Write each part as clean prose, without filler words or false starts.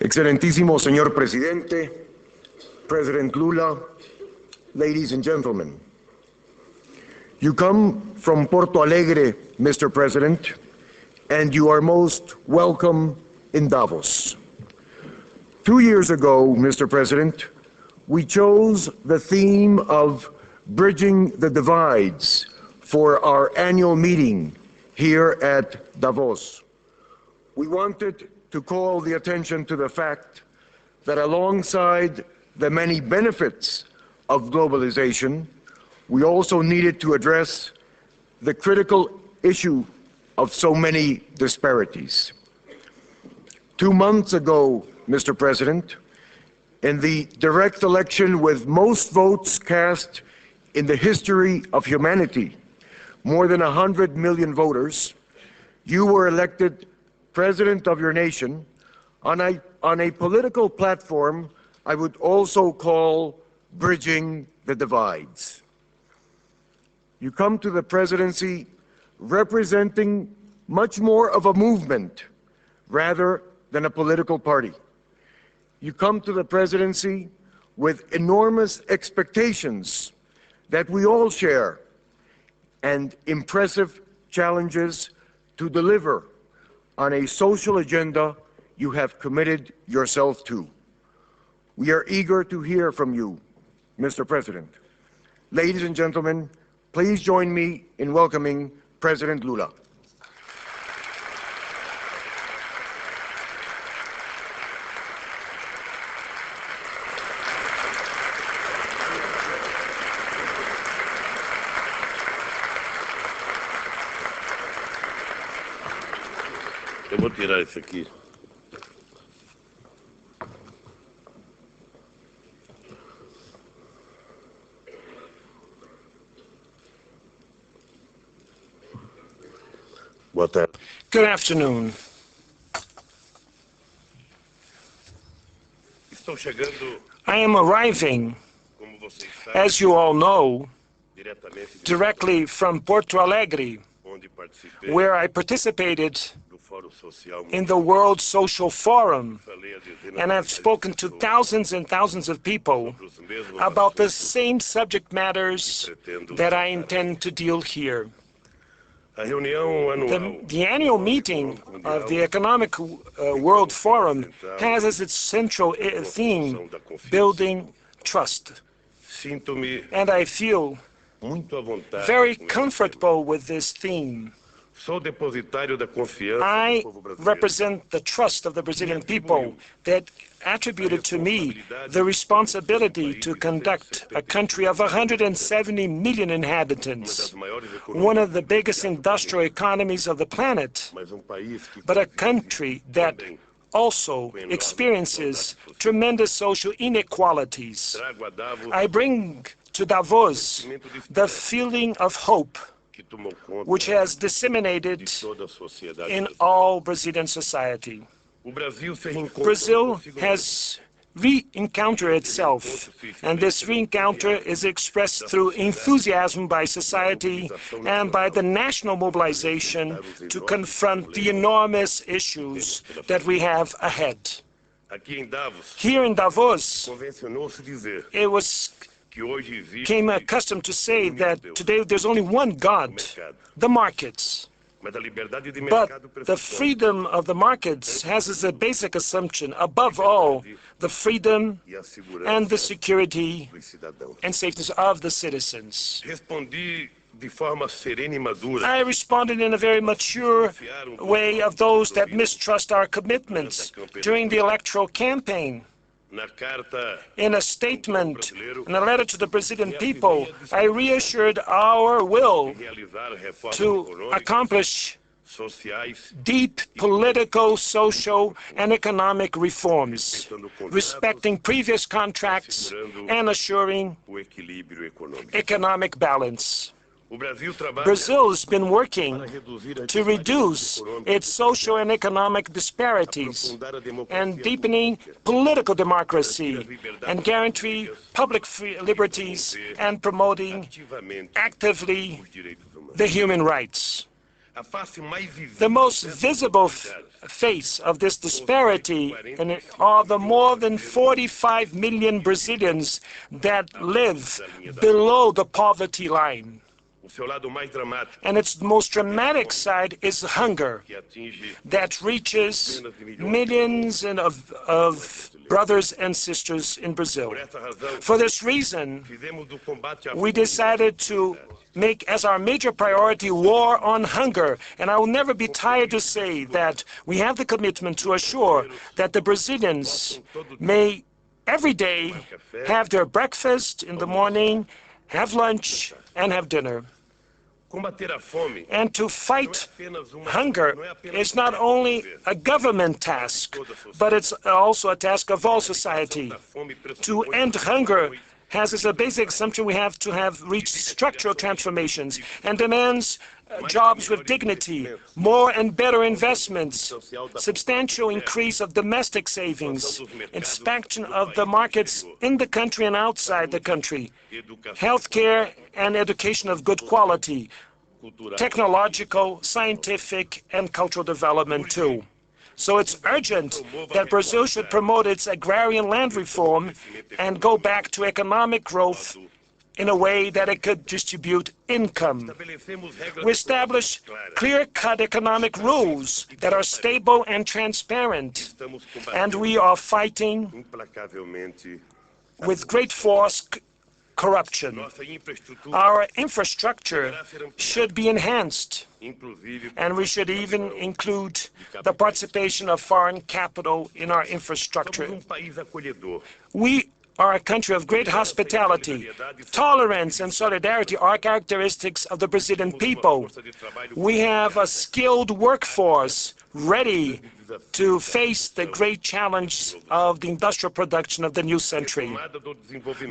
Excelentísimo señor presidente, President Lula, ladies and gentlemen. You come from Porto Alegre, Mr. President, and you are most welcome in Davos. 2 years ago, Mr. President, we chose the theme of bridging the divides for our annual meeting here at Davos. We wanted to call the attention to the fact that alongside the many benefits of globalization, we also needed to address the critical issue of so many disparities. 2 months ago, Mr. President, in the direct election with most votes cast in the history of humanity, more than 100 million voters, you were elected President of your nation on a political platform I would also call bridging the divides. You come to the presidency representing much more of a movement rather than a political party. You come to the presidency with enormous expectations that we all share and impressive challenges to deliver on a social agenda you have committed yourself to. We are eager to hear from you, Mr. President. Ladies and gentlemen, please join me in welcoming President Lula. Eu vou tirar isso aqui. Boa tarde. Good afternoon. Estou chegando, I am arriving, como vocês sabem, as you all know, diretamente de directly from Porto Alegre, onde participei where I participated do Fórum Social in the World Social Forum, Falei a dezenas and de I've spoken to thousands and thousands of people os mesmos about the assuntos same subject matters that I intend to deal here. A reunião anual The annual meeting of the Economic World Forum has as its central theme, building trust. Sinto-me And I feel muito à vontade very com esse comfortable with this theme. tema. Sou depositário da confiança I do povo brasileiro. represent the trust of the Brazilian people that attributed to me the responsibility to conduct a country of 170 million Uma inhabitants, das maiores one economias of the biggest industrial economies of the planet, mas país que but a convive country that também. also experiences tremendous social inequalities. Trago a Davos I bring to Davos the feeling of hope que tomou conta which has de disseminated toda a sociedade in brasileira. all Brazilian society. O Brasil se reencontra Brazil consigo has re-encountered itself, and this re-encounter is expressed through enthusiasm by society and by the national mobilization to confront the enormous issues that we have ahead. aqui em Davos. Here in Davos, Convencionou-se dizer it was que hoje existe became accustomed to say that today there's only one God, the markets. mas a liberdade de But mercado the pressupõe freedom of the markets has as a basic assumption, above all, the freedom e a segurança and the security dos cidadãos. and safety of the citizens. Respondi de forma serena e madura I responded in a very mature way of those that mistrust our commitments during the electoral campaign. na carta In a statement, in a letter to the Brazilian people, I reassured our will realizar reformas to econômicas, accomplish sociais, deep political, social, and economic reforms, respecting previous contracts and assuring o equilíbrio econômico. economic balance. O Brasil trabalha Brazil has been working para reduzir a to reduce econômica, its social and economic disparities aprofundar a democracia and deepening political democracy liberdade and guarantee public liberties and promoting ativamente actively os direitos humanos. the human rights. The most visible face of this disparity are the more than 45 million Brazilians that live below the poverty line. And its most dramatic side is hunger that reaches millions of brothers and sisters in Brazil. For this reason, we decided to make as our major priority war on hunger. And I will never be tired to say that we have the commitment to assure that the Brazilians may every day have their breakfast in the morning, have lunch, and have dinner. And to fight hunger is not only a government task, but it's also a task of all society. To end hunger has as a basic assumption we have to have reached structural transformations and demands jobs with dignity, more and better investments, substantial increase of domestic savings, expansion of the markets in the country and outside the country, healthcare and education of good quality, technological, scientific, and cultural development too. So it's urgent that Brazil should promote its agrarian land reform and go back to economic growth in a way that it could distribute income. We establish clear-cut economic rules that are stable and transparent, and we are fighting with great force corruption. Our infrastructure should be enhanced, and we should even include the participation of foreign capital in our infrastructure. We are a country of great hospitality. Tolerance and solidarity are characteristics of the Brazilian people. We have a skilled workforce ready to face the great challenge of the industrial production of the new century.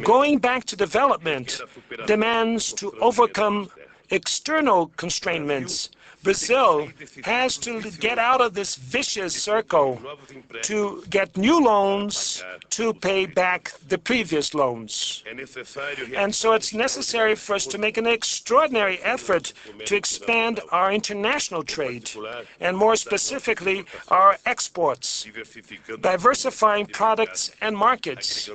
Going back to development demands to overcome external constraints. Brazil has to get out of this vicious circle to get new loans to pay back the previous loans. And so it's necessary for us to make an extraordinary effort to expand our international trade, and more specifically, our exports, diversifying products and markets,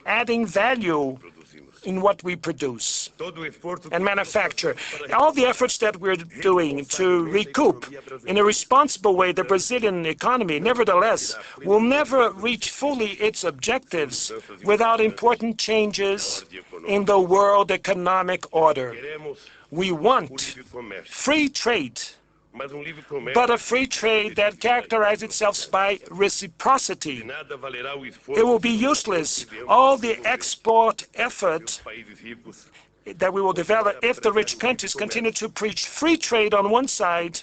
adding value in what we produce and manufacture. All the efforts that we're doing to recoup in a responsible way the Brazilian economy, nevertheless, will never reach fully its objectives without important changes in the world economic order. We want free trade, but a free trade that characterizes itself by reciprocity. It will be useless, all the export effort that we will develop if the rich countries continue to preach free trade on one side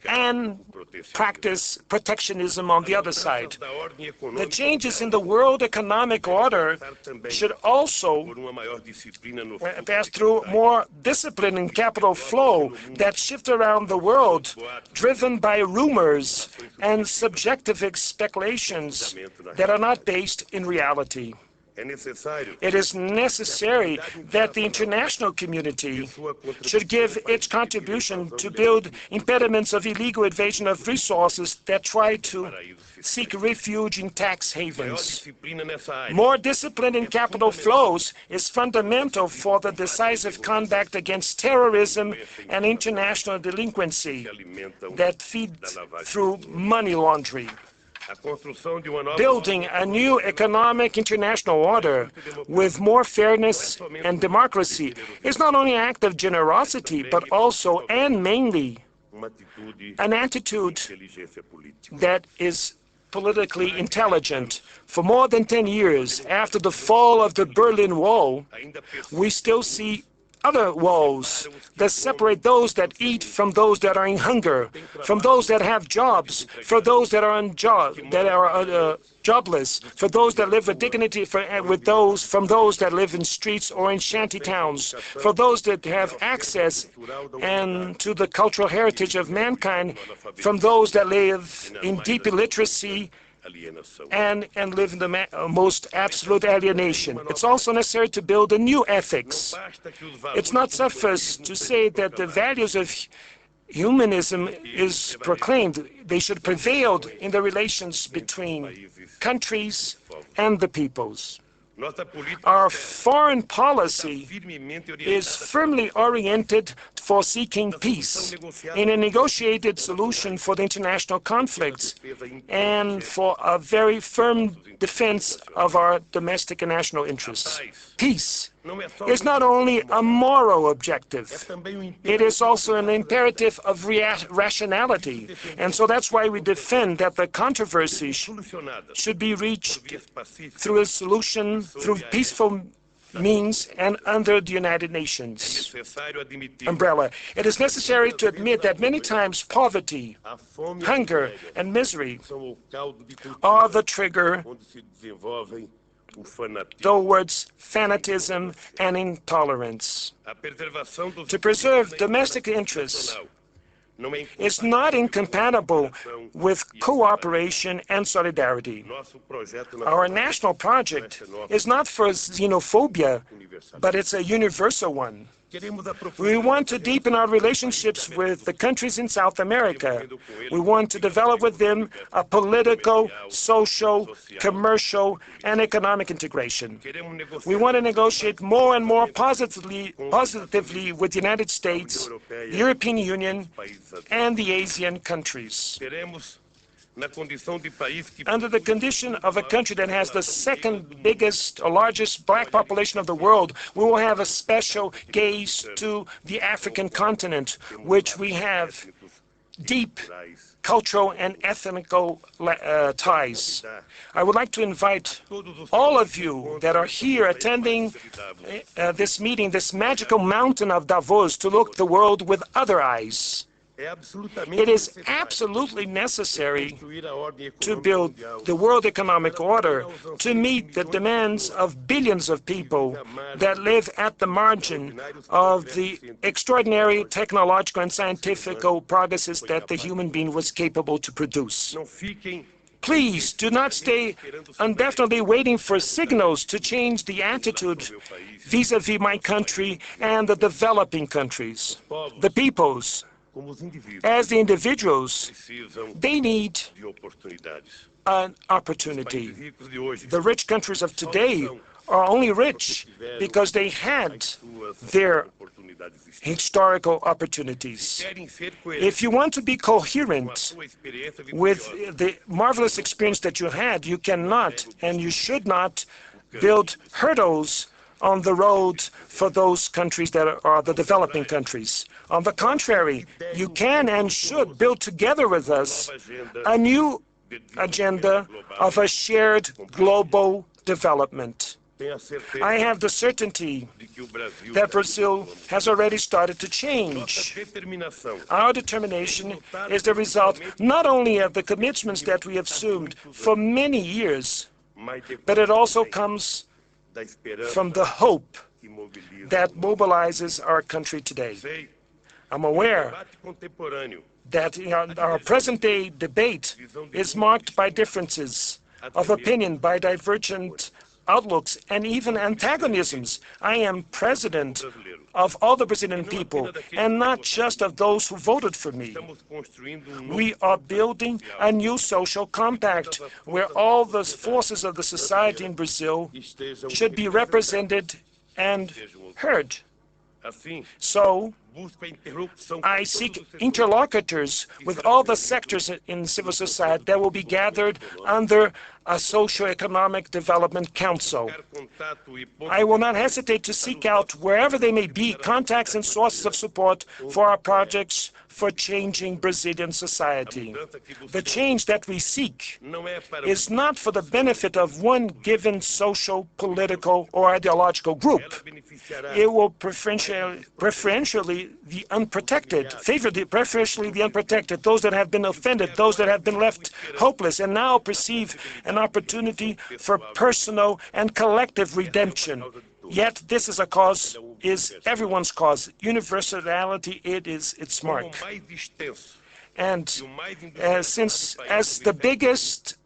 and practice protectionism on the other side. The changes in the world economic order should also pass through more discipline in capital flow that shift around the world, driven by rumors and subjective speculations that are not based in reality. It is necessary that the international community should give its contribution to build impediments of illegal invasion of resources that try to seek refuge in tax havens. More discipline in capital flows is fundamental for the decisive combat against terrorism and international delinquency that feed through money laundering. Building a new economic international order with more fairness and democracy is not only an act of generosity, but also and mainly an attitude that is politically intelligent. For more than 10 years after the fall of the Berlin Wall, we still see other walls that separate those that eat from those that are in hunger, from those that have jobs, for those that are jobless, for those that live with dignity, from those that live in streets or in shanty towns, for those that have access and to the cultural heritage of mankind, from those that live in deep illiteracy and live in the most absolute alienation. It's also necessary to build a new ethics. It's not suffice to say that the values of humanism is proclaimed. They should prevail in the relations between countries and the peoples. Our foreign policy is firmly oriented for seeking peace in a negotiated solution for the international conflicts and for a very firm defense of our domestic and national interests. Peace is not only a moral objective, it is also an imperative of rationality. And so that's why we defend that the controversy should be reached through a solution, through peaceful means and under the United Nations umbrella. It is necessary to admit that many times poverty, hunger, and misery are the trigger towards fanatism and intolerance. To preserve domestic interests is not incompatible with cooperation and solidarity. Our national project is not for xenophobia, but it's a universal one. We want to deepen our relationships with the countries in South America. We want to develop with them a political, social, commercial, and economic integration. We want to negotiate more and more positively with the United States, the European Union, and the Asian countries. Under the condition of a country that has the second biggest or largest black population of the world, we will have a special gaze to the African continent, which we have deep cultural and ethnical ties. I would like to invite all of you that are here attending this meeting, this magical mountain of Davos, to look the world with other eyes. It is absolutely necessary to build the world economic order to meet the demands of billions of people that live at the margin of the extraordinary technological and scientific progresses that the human being was capable to produce. Please do not stay indefinitely waiting for signals to change the attitude vis-à-vis my country and the developing countries. The peoples, as the individuals, they need an opportunity. The rich countries of today are only rich because they had their historical opportunities. If you want to be coherent with the marvelous experience that you had, you cannot and you should not build hurdles on the road for those countries that are the developing countries. On the contrary, you can and should build together with us a new agenda of a shared global development. I have the certainty that Brazil has already started to change. Our determination is the result not only of the commitments that we have assumed for many years, but it also comes from the hope that mobilizes our country today. I'm aware that our present-day debate is marked by differences of opinion, by divergent outlooks, and even antagonisms. I am president of all the Brazilian people, and not just of those who voted for me. We are building a new social compact where all the forces of the society in Brazil should be represented and heard. So, I seek interlocutors with all the sectors in civil society that will be gathered under a socio-economic development council. I will not hesitate to seek out, wherever they may be, contacts and sources of support for our projects for changing Brazilian society. The change that we seek is not for the benefit of one given social, political, or ideological group. It will preferentially the unprotected, preferentially the unprotected, those that have been offended, those that have been left hopeless, and now perceive an opportunity for personal and collective redemption. Yet this is a cause, is everyone's cause. Universality, it is its mark. And since as the biggest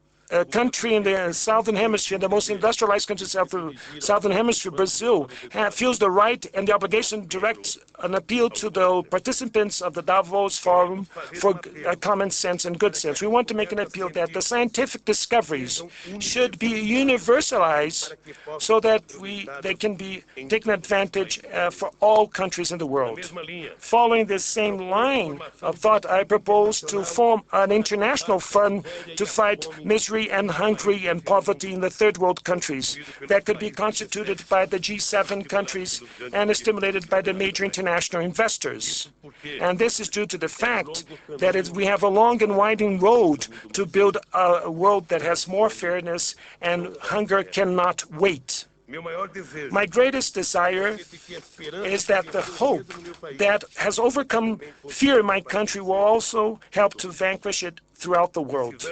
country in the Southern Hemisphere, the most industrialized country in the Southern Hemisphere, Brazil, feels the right and the obligation to direct an appeal to the participants of the Davos Forum for common sense and good sense. We want to make an appeal that the scientific discoveries should be universalized so that they can be taken advantage for all countries in the world. Following this same line of thought, I propose to form an international fund to fight misery and hunger and poverty in the third world countries that could be constituted by the G7 countries and is stimulated by the major international investors. And this is due to the fact that we have a long and winding road to build a world that has more fairness, and hunger cannot wait. My greatest desire is that the hope that has overcome fear in my country will also help to vanquish it throughout the world.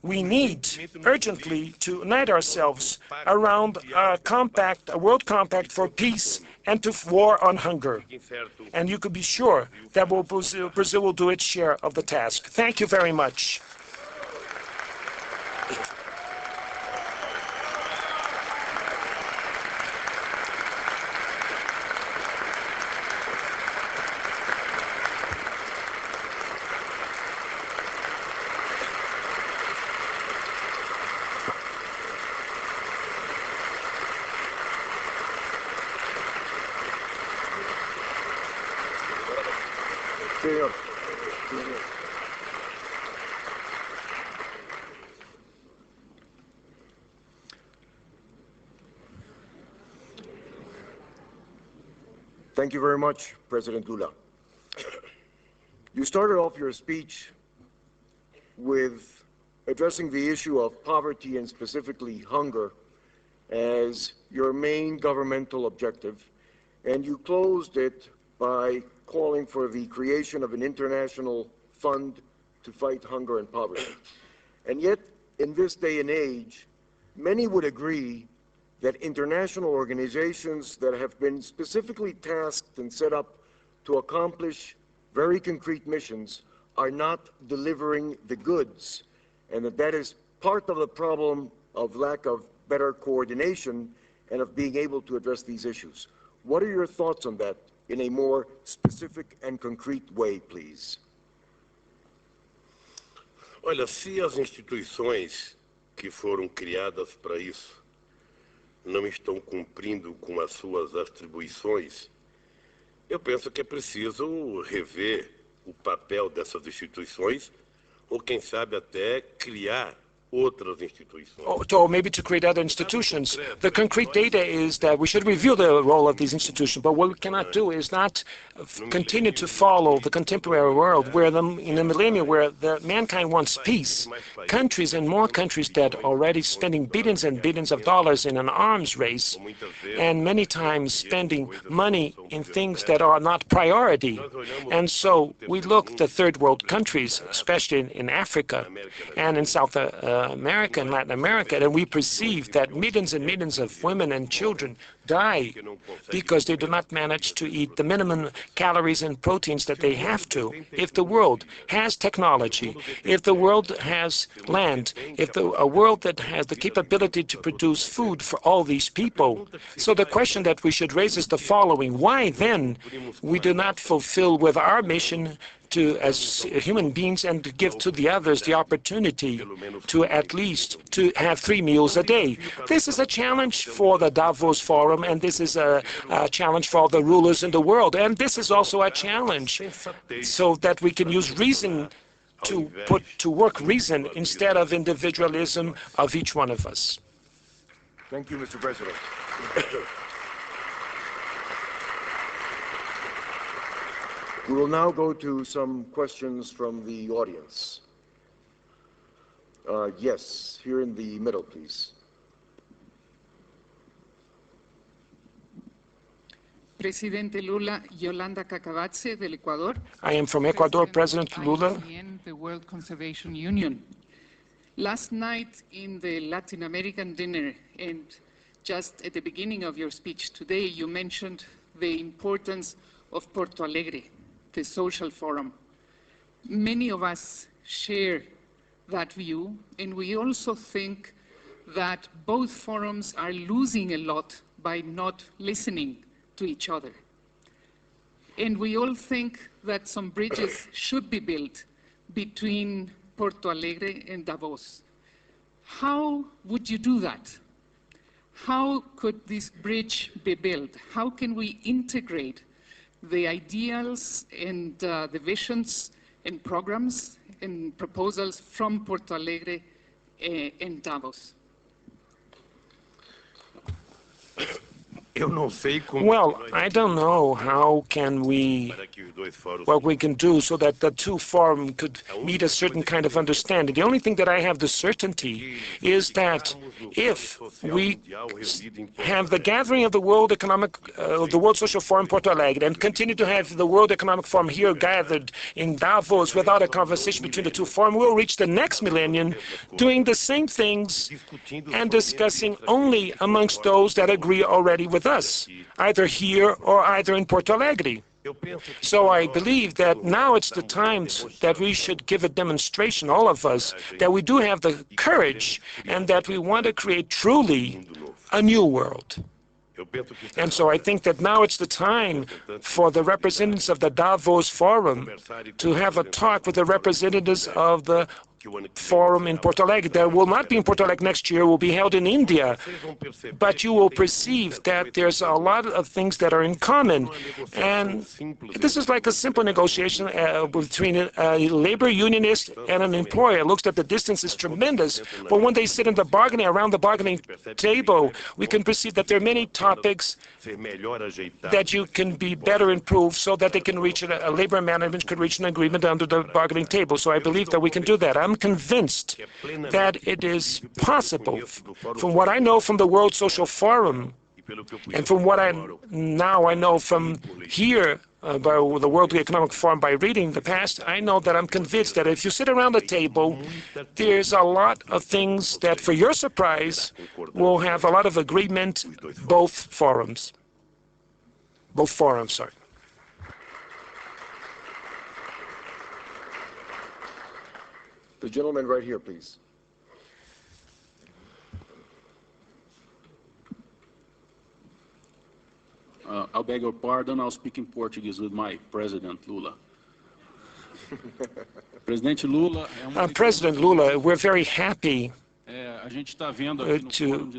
We need urgently to unite ourselves around a world compact for peace and to war on hunger. And you could be sure that Brazil will do its share of the task. Thank you very much. Thank you very much, President Lula. You started off your speech with addressing the issue of poverty and specifically hunger as your main governmental objective, and you closed it by calling for the creation of an international fund to fight hunger and poverty. And yet, in this day and age, many would agree that international organizations that have been specifically tasked and set up to accomplish very concrete missions are not delivering the goods, and that is part of the problem of lack of better coordination and of being able to address these issues. What are your thoughts on that in a more specific and concrete way, please? Olha, se as instituições que foram criadas para isso não estão cumprindo com as suas atribuições, eu penso que é preciso rever o papel dessas instituições, ou quem sabe até criar outras instituições. Or maybe to create other institutions. The concrete data is that we should review the role of these institutions, but what we cannot do is not continue to follow the contemporary world where in a millennium where mankind wants peace. Countries and more countries that are already spending billions and billions of dollars in an arms race, and many times spending money in things that are not priority. And so we look to third world countries, especially in Africa and in South America and Latin America, and we perceive that millions and millions of women and children die because they do not manage to eat the minimum calories and proteins that they have to. If the world has technology, if the world has land, if a world that has the capability to produce food for all these people, so the question that we should raise is the following: why then we do not fulfill with our mission as human beings and to give to the others the opportunity to at least to have 3 meals a day? This is a challenge for the Davos Forum, and this is a challenge for all the rulers in the world. And this is also a challenge so that we can use reason to put to work reason instead of individualism of each one of us. Thank you, Mr. President. We will now go to some questions from the audience. Yes, here in the middle, please. Presidente Lula, Yolanda Cacavatze del Ecuador. I am from Ecuador, President Lula. The World Conservation Union. Last night in the Latin American dinner, and just at the beginning of your speech today, you mentioned the importance of Porto Alegre, the social forum. Many of us share that view, and we also think that both forums are losing a lot by not listening to each other. And we all think that some bridges should be built between Porto Alegre and Davos. How would you do that? How could this bridge be built? How can we integrate the ideals and the visions and programs and proposals from Porto Alegre and Davos? Well, I don't know what we can do so that the two forums could meet a certain kind of understanding. The only thing that I have the certainty is that if we have the gathering of the World Social Forum Porto Alegre and continue to have the World Economic Forum here gathered in Davos without a conversation between the two forums, we'll reach the next millennium doing the same things and discussing only amongst those that agree already with us, either here or either in Porto Alegre. So I believe that now it's the time that we should give a demonstration, all of us, that we do have the courage and that we want to create truly a new world. And so I think that now it's the time for the representatives of the Davos Forum to have a talk with the representatives of the forum in Porto Alegre. That will not be in Porto Alegre next year, will be held in India. But you will perceive that there's a lot of things that are in common. And this is like a simple negotiation between a labor unionist and an employer. It looks that the distance is tremendous. But when they sit in the bargaining, around the bargaining table, we can perceive that there are many topics that you can be better improved so that they can reach, a labor management could reach an agreement under the bargaining table. So I believe that we can do that. I'm convinced that it is possible, from what I know from the World Social Forum, and from what I know from here, by the World Economic Forum, by reading the past, I know that I'm convinced that if you sit around the table, there's a lot of things that, for your surprise, will have a lot of agreement, both forums, sorry. The gentleman right here, please. I'll beg your pardon. I'll speak in Portuguese with my President Lula. President Lula, we're very happy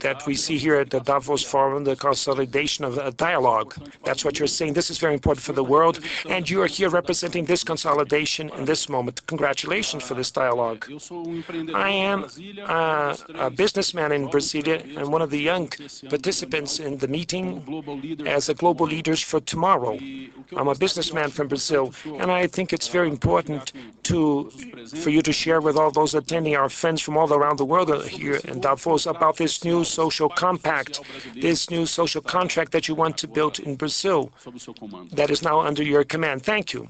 that we see here at the Davos Forum the consolidation of a dialogue. That's what you're saying. This is very important for the world, and you are here representing this consolidation in this moment. Congratulations for this dialogue. I am a businessman in Brasilia and one of the young participants in the meeting as a global leaders for tomorrow. I'm a businessman from Brazil, and I think it's very important for you to share with all those attending, our friends from all around the world here in Davos, about this new social compact, this new social contract that you want to build in Brazil that is now under your command. Thank you.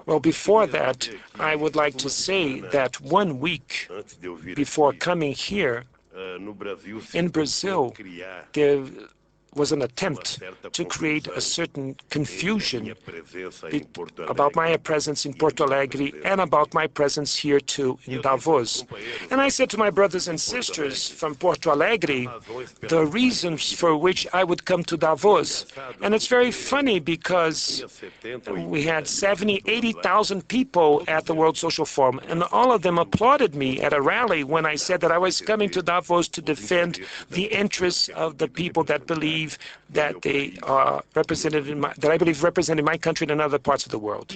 Well, before that, I would like to say that 1 week before coming here, in Brazil, there was an attempt to create a certain confusion about my presence in Porto Alegre and about my presence here too in Davos. And I said to my brothers and sisters from Porto Alegre the reasons for which I would come to Davos. And it's very funny because we had 80,000 people at the World Social Forum, and all of them applauded me at a rally when I said that I was coming to Davos to defend the interests of the people that believe that they are represented that I believe represented my country in other parts of the world.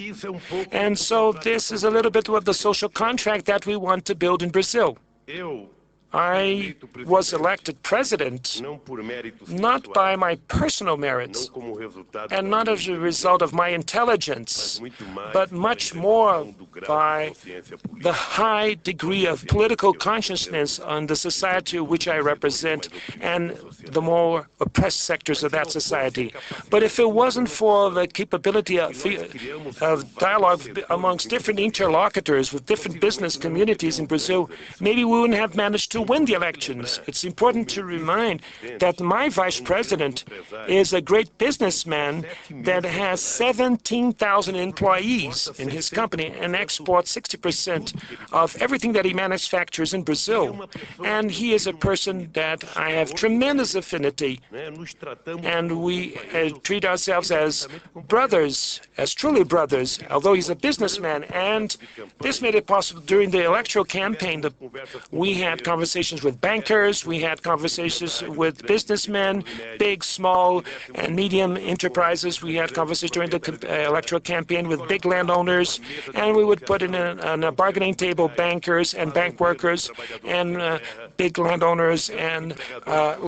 And so this is a little bit of the social contract that we want to build in Brazil. I was elected president not by my personal merits and not as a result of my intelligence, but much more by the high degree of political consciousness on the society which I represent and the more oppressed sectors of that society. But if it wasn't for the capability of dialogue amongst different interlocutors with different business communities in Brazil, maybe we wouldn't have managed to to win the elections. It's important to remind that my vice president is a great businessman that has 17,000 employees in his company and exports 60% of everything that he manufactures in Brazil. And he is a person that I have tremendous affinity, and we treat ourselves as brothers, as truly brothers, although he's a businessman. And this made it possible during the electoral campaign. We had conversations with bankers, we had conversations with businessmen, big, small, and medium enterprises. We had conversations during the electoral campaign with big landowners, and we would put in a bargaining table bankers and bank workers and big landowners and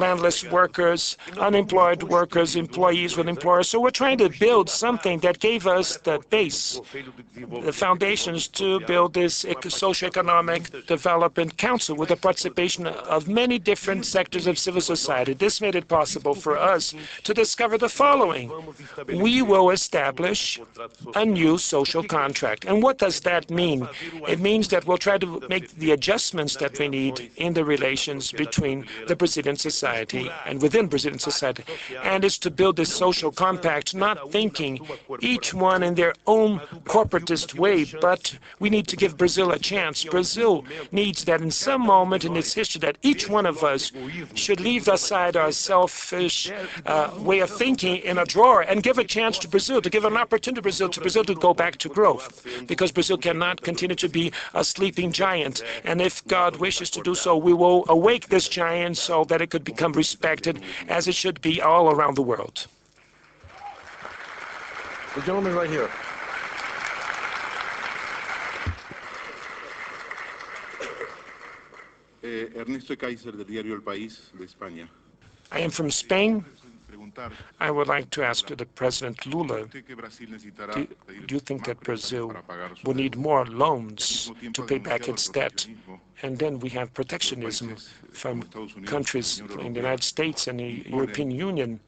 landless workers, unemployed workers, employees with employers. So we're trying to build something that gave us the base, the foundations to build this socioeconomic development council with the participation of many different sectors of civil society. This made it possible for us to discover the following. We will establish a new social contract. And what does that mean? It means that we'll try to make the adjustments that we need in the relations between the Brazilian society and within Brazilian society. And it's to build this social compact, not thinking each one in their own corporatist way, but we need to give Brazil a chance. Brazil needs that in some moment in its history that each one of us should leave aside our selfish way of thinking in a drawer and give a chance to Brazil, to give an opportunity to Brazil to go back to growth, because Brazil cannot continue to be a sleeping giant. And if God wishes to do so, we will awake this giant so that it could become respected as it should be all around the world. The gentleman right here. Ernesto Kaiser, del diario El País de España. I am from Spain. I would like to ask the President Lula, do you think that Brazil will need more loans to pay back its debt? And then we have protectionism from countries in the United States and the European Union.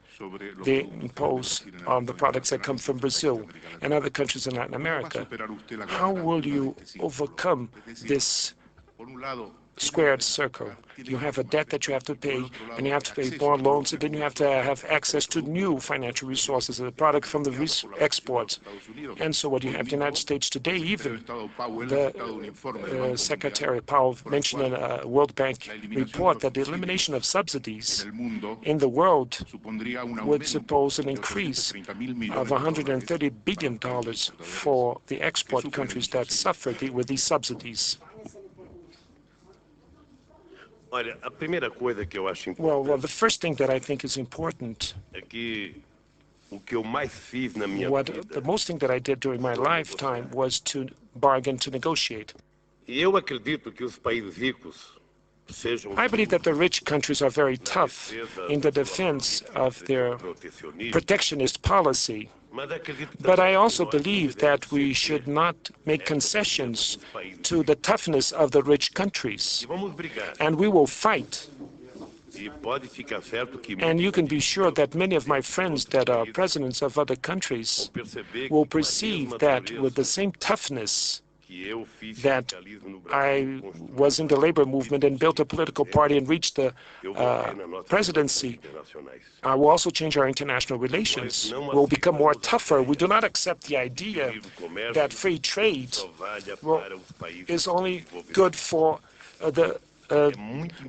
They impose on the products that come from Brazil and other countries in Latin America. How will you overcome this squared circle? You have a debt that you have to pay, and you have to pay more loans, and then you have to have access to new financial resources, the product from the exports. And so what you have in the United States today, even the Secretary Powell mentioned in a World Bank report that the elimination of subsidies in the world would suppose an increase of $130 billion for the export countries that suffer with these subsidies. Well, the first thing that I think is important, the most thing that I did during my lifetime was to bargain, to negotiate. I believe that the rich countries are very tough in the defense of their protectionist policy. But I also believe that we should not make concessions to the toughness of the rich countries. And we will fight. And you can be sure that many of my friends that are presidents of other countries will perceive that with the same toughness that I was in the labor movement and built a political party and reached the presidency. I will also change our international relations. We'll become more tougher. We do not accept the idea that free trade is only good for the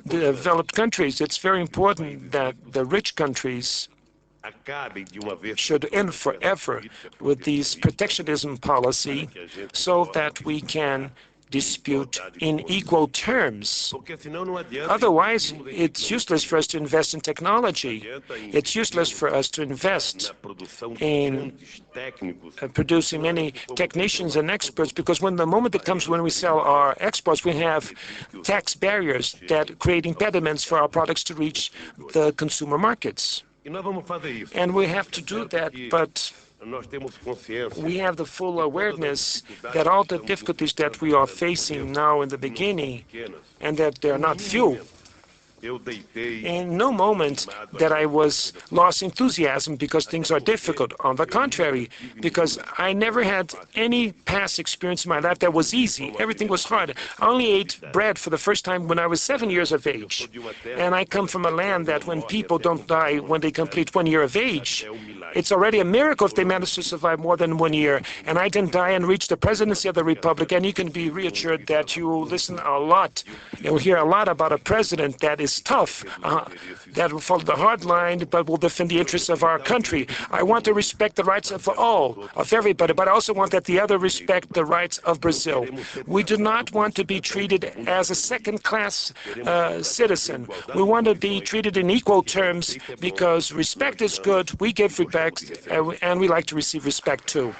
developed countries. It's very important that the rich countries should end forever with these protectionism policy so that we can dispute in equal terms. Otherwise, it's useless for us to invest in technology. It's useless for us to invest in producing many technicians and experts, because when the moment that comes when we sell our exports, we have tax barriers that create impediments for our products to reach the consumer markets. And we have to do that, but we have the full awareness that all the difficulties that we are facing now in the beginning, and that they are not few, In no moment that I was lost enthusiasm because things are difficult. On the contrary, because I never had any past experience in my life that was easy. Everything was hard. I only ate bread for the first time when I was 7 years of age. And I come from a land that when people don't die when they complete 1 year of age, it's already a miracle if they manage to survive more than 1 year. And I didn't die and reach the presidency of the Republic. And you can be reassured that you will listen a lot. You'll hear a lot about a president that is tough, that will follow the hard line, but will defend the interests of our country. I want to respect the rights of all, of everybody, but I also want that the other respect the rights of Brazil. We do not want to be treated as a second-class citizen. We want to be treated in equal terms because respect is good. We give respect, and we like to receive respect too.